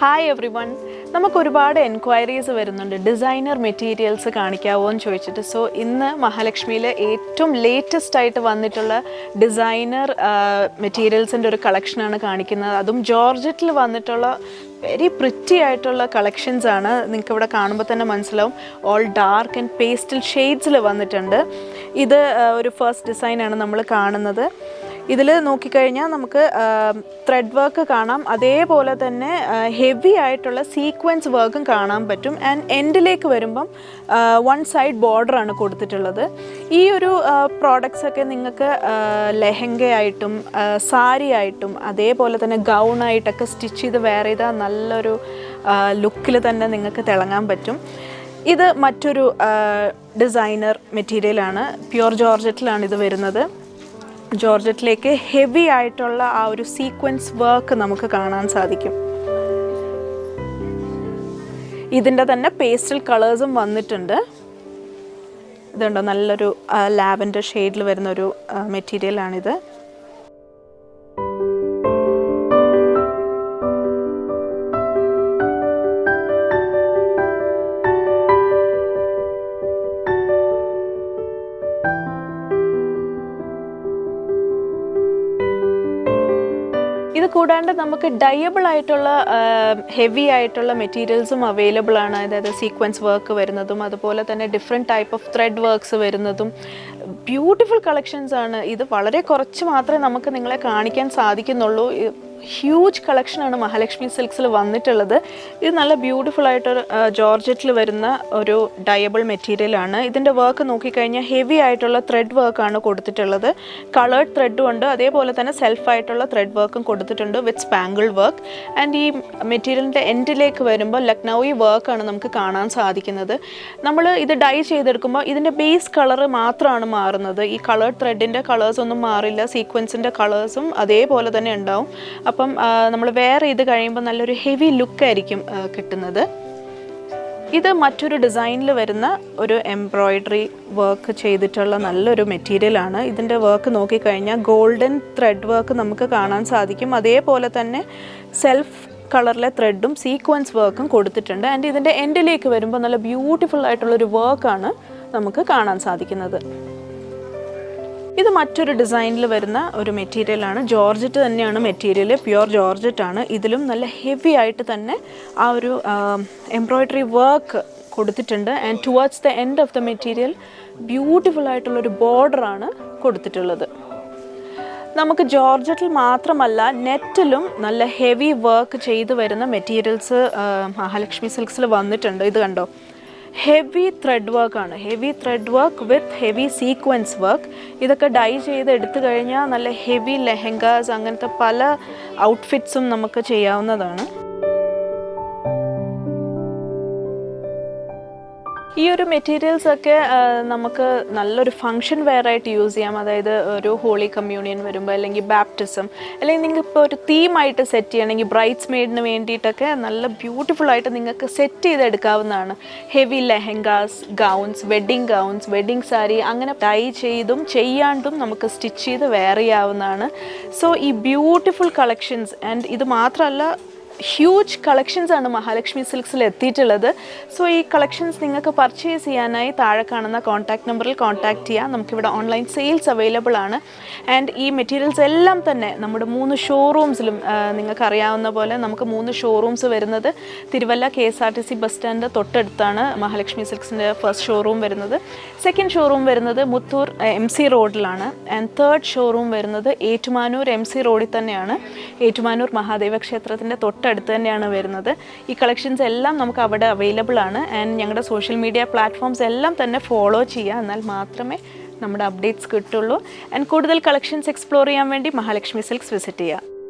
Hi every one. നമുക്ക് ഒരുപാട് enquiries വരുന്നുണ്ട് ഡിസൈനർ മെറ്റീരിയൽസ് കാണിക്കാവോ എന്ന് ചോദിച്ചിട്ട്. സോ ഇന്ന് മഹാലക്ഷ്മിയിൽ ഏറ്റവും ലേറ്റസ്റ്റ് ആയിട്ട് വന്നിട്ടുള്ള ഡിസൈനർ മെറ്റീരിയൽസിൻ്റെ ഒരു കളക്ഷനാണ് കാണിക്കുന്നത്. അതും ജോർജറ്റിൽ വന്നിട്ടുള്ള വെരി പ്രിറ്റി ആയിട്ടുള്ള കളക്ഷൻസ് ആണ്. നിങ്ങൾക്ക് ഇവിടെ കാണുമ്പോൾ തന്നെ മനസ്സിലാവും. ഓൾ ഡാർക്ക് ആൻഡ് പേസ്റ്റൽ ഷെയ്ഡ്സിൽ വന്നിട്ടുണ്ട്. ഇത് ഒരു ഫസ്റ്റ് ഡിസൈനാണ് നമ്മൾ കാണുന്നത്. ഇതിൽ നോക്കിക്കഴിഞ്ഞാൽ നമുക്ക് ത്രെഡ് വർക്ക് കാണാം, അതേപോലെ തന്നെ ഹെവി ആയിട്ടുള്ള സീക്വൻസ് വർക്കും കാണാൻ പറ്റും. ആൻഡ് എൻഡിലേക്ക് വരുമ്പം വൺ സൈഡ് ബോർഡറാണ് കൊടുത്തിട്ടുള്ളത്. ഈ ഒരു പ്രോഡക്ട്സ് ഒക്കെ നിങ്ങൾക്ക് ലെഹങ്കയായിട്ടും സാരി ആയിട്ടും അതേപോലെ തന്നെ ഗൗണായിട്ടൊക്കെ സ്റ്റിച്ച് ചെയ്ത് വെയർ ചെയ്താൽ നല്ലൊരു ലുക്കിൽ തന്നെ നിങ്ങൾക്ക് തിളങ്ങാൻ പറ്റും. ഇത് മറ്റൊരു ഡിസൈനർ മെറ്റീരിയലാണ്. പ്യുർ ജോർജറ്റിലാണ് ഇത് വരുന്നത്. ജോർജറ്റിലേക്ക് ഹെവി ആയിട്ടുള്ള ആ ഒരു സീക്വൻസ് വർക്ക് നമുക്ക് കാണാൻ സാധിക്കും. ഇതിൻ്റെ തന്നെ പേസ്റ്റൽ കളേഴ്സും വന്നിട്ടുണ്ട്. ഇതുണ്ടോ, നല്ലൊരു ലാവൻഡർ ഷെയ്ഡിൽ വരുന്നൊരു മെറ്റീരിയലാണിത്. ഇത് കൂടാണ്ട് നമുക്ക് ഡയബിൾ ആയിട്ടുള്ള ഹെവി ആയിട്ടുള്ള മെറ്റീരിയൽസും അവൈലബിൾ ആണ്. അതായത് സീക്വൻസ് വർക്ക് വരുന്നതും അതുപോലെ തന്നെ different type of thread works വരുന്നതും ബ്യൂട്ടിഫുൾ കളക്ഷൻസ് ആണ്. ഇത് വളരെ കുറച്ച് മാത്രമേ നമുക്ക് നിങ്ങളെ കാണിക്കാൻ സാധിക്കുന്നുള്ളൂ. ഹ്യൂജ് കളക്ഷനാണ് മഹാലക്ഷ്മി സിൽക്സിൽ വന്നിട്ടുള്ളത്. ഇത് നല്ല ബ്യൂട്ടിഫുൾ ആയിട്ടൊരു ജോർജറ്റിൽ വരുന്ന ഒരു ഡയബിൾ മെറ്റീരിയലാണ്. ഇതിൻ്റെ വർക്ക് നോക്കിക്കഴിഞ്ഞാൽ ഹെവി ആയിട്ടുള്ള ത്രെഡ് വർക്കാണ് കൊടുത്തിട്ടുള്ളത്. കളേർഡ് ത്രെഡും ഉണ്ട്, അതേപോലെ തന്നെ സെൽഫായിട്ടുള്ള ത്രെഡ് വർക്കും കൊടുത്തിട്ടുണ്ട് വിത്ത് സ്പാങ്കിൾ വർക്ക്. ആൻഡ് ഈ മെറ്റീരിയലിൻ്റെ എൻഡിലേക്ക് വരുമ്പോൾ ലക്നൗയി വർക്കാണ് നമുക്ക് കാണാൻ സാധിക്കുന്നത്. നമ്മൾ ഇത് ഡൈ ചെയ്തെടുക്കുമ്പോൾ ഇതിൻ്റെ ബേസ് കളറ് മാത്രമാണ് മാറുന്നത്. ഈ കളേർഡ് ത്രെഡിൻ്റെ കളേഴ്സ് ഒന്നും മാറില്ല. സീക്വൻസിൻ്റെ കളേഴ്സും അതേപോലെ തന്നെ ഉണ്ടാവും. അപ്പം നമ്മൾ വെയർ ചെയ്ത് കഴിയുമ്പോൾ നല്ലൊരു ഹെവി ലുക്കായിരിക്കും കിട്ടുന്നത്. ഇത് മറ്റൊരു ഡിസൈനിൽ വരുന്ന ഒരു എംബ്രോയ്ഡറി വർക്ക് ചെയ്തിട്ടുള്ള നല്ലൊരു മെറ്റീരിയലാണ്. ഇതിൻ്റെ വർക്ക് നോക്കിക്കഴിഞ്ഞാൽ ഗോൾഡൻ ത്രെഡ് വർക്ക് നമുക്ക് കാണാൻ സാധിക്കും. അതേപോലെ തന്നെ സെൽഫ് കളറിലെ ത്രെഡും സീക്വൻസ് വർക്കും കൊടുത്തിട്ടുണ്ട്. ആൻഡ് ഇതിൻ്റെ എൻഡിലേക്ക് വരുമ്പോൾ നല്ല ബ്യൂട്ടിഫുൾ ആയിട്ടുള്ളൊരു വർക്കാണ് നമുക്ക് കാണാൻ സാധിക്കുന്നത്. ഇത് മറ്റൊരു ഡിസൈനിൽ വരുന്ന ഒരു മെറ്റീരിയലാണ്. ജോർജറ്റ് തന്നെയാണ് മെറ്റീരിയൽ, പ്യുർ ജോർജറ്റ് ആണ്. ഇതിലും നല്ല ഹെവി ആയിട്ട് തന്നെ ആ ഒരു എംബ്രോയ്ഡറി വർക്ക് കൊടുത്തിട്ടുണ്ട്. And towards the end of the material beautiful ആയിട്ടുള്ളൊരു ബോർഡറാണ് കൊടുത്തിട്ടുള്ളത്. നമുക്ക് ജോർജറ്റിൽ മാത്രമല്ല നെറ്റിലും നല്ല ഹെവി വർക്ക് ചെയ്ത് വരുന്ന മെറ്റീരിയൽസ് മഹാലക്ഷ്മി സിൽക്സിൽ വന്നിട്ടുണ്ട്. ഇത് കണ്ടോ, ഹെവി ത്രെഡ് വർക്കാണ്. Heavy thread work with heavy sequence work. ഇതൊക്കെ ഡൈ ചെയ്ത് എടുത്തു കഴിഞ്ഞാൽ നല്ല ഹെവി ലെഹങ്കാസ് അങ്ങനത്തെ പല ഔട്ട്ഫിറ്റ്സും നമുക്ക് ചെയ്യാവുന്നതാണ്. ഈ ഒരു മെറ്റീരിയൽസ് ഒക്കെ നമുക്ക് നല്ലൊരു ഫങ്ഷൻ വെയർ ആയിട്ട് യൂസ് ചെയ്യാം. അതായത് ഒരു ഹോളി കമ്മ്യൂണിയൻ വരുമ്പോൾ, അല്ലെങ്കിൽ ബാപ്റ്റിസം, അല്ലെങ്കിൽ നിങ്ങൾക്കിപ്പോൾ ഒരു തീമായിട്ട് സെറ്റ് ചെയ്യണമെങ്കിൽ ബ്രൈഡ്സ് മെയ്ഡിന് വേണ്ടിയിട്ടൊക്കെ നല്ല ബ്യൂട്ടിഫുൾ ആയിട്ട് നിങ്ങൾക്ക് സെറ്റ് ചെയ്തെടുക്കാവുന്നതാണ്. Heavy lehengas, gowns, wedding sari, അങ്ങനെ ഡൈ ചെയ്തും ചെയ്യാണ്ടും നമുക്ക് സ്റ്റിച്ച് ചെയ്ത് വെയർ ചെയ്യാവുന്നതാണ്. സോ ഈ ബ്യൂട്ടിഫുൾ കളക്ഷൻസ്, ആൻഡ് ഇത് മാത്രമല്ല ഹ്യൂജ് കളക്ഷൻസ് ആണ് മഹാലക്ഷ്മി സിൽക്സിൽ എത്തിയിട്ടുള്ളത്. സോ ഈ കളക്ഷൻസ് നിങ്ങൾക്ക് പർച്ചേസ് ചെയ്യാനായി താഴെ കാണുന്ന കോൺടാക്ട് നമ്പറിൽ കോൺടാക്ട് ചെയ്യാം. നമുക്കിവിടെ ഓൺലൈൻ സെയിൽസ് അവൈലബിൾ ആണ്. ആൻഡ് ഈ മെറ്റീരിയൽസ് എല്ലാം തന്നെ നമ്മുടെ 3 ഷോറൂംസിലും നിങ്ങൾക്ക് അറിയാവുന്ന പോലെ നമുക്ക് 3 ഷോറൂംസ് വരുന്നത് തിരുവല്ല KSRTC ബസ് സ്റ്റാൻഡ് തൊട്ടടുത്താണ് മഹാലക്ഷ്മി സിൽക്സിൻ്റെ ഫസ്റ്റ് ഷോറൂം വരുന്നത്. സെക്കൻഡ് ഷോറൂം വരുന്നത് മുത്തൂർ MC റോഡിലാണ്. ആൻഡ് തേർഡ് ഷോറൂം വരുന്നത് ഏറ്റുമാനൂർ MC റോഡിൽ തന്നെയാണ്. ഏറ്റുമാനൂർ മഹാദേവ ക്ഷേത്രത്തിൻ്റെ തൊട്ടടുത്ത് തന്നെയാണ് വരുന്നത്. ഈ കളക്ഷൻസ് എല്ലാം നമുക്ക് അവിടെ അവൈലബിൾ ആണ്. ആൻഡ് ഞങ്ങളുടെ സോഷ്യൽ മീഡിയ പ്ലാറ്റ്ഫോംസ് എല്ലാം തന്നെ ഫോളോ ചെയ്യുക, എന്നാൽ മാത്രമേ നമ്മുടെ അപ്ഡേറ്റ്സ് കിട്ടുള്ളൂ. ആൻഡ് കൂടുതൽ കളക്ഷൻസ് എക്സ്പ്ലോർ ചെയ്യാൻ വേണ്ടി മഹാലക്ഷ്മി സിൽക്സ് വിസിറ്റ് ചെയ്യുക.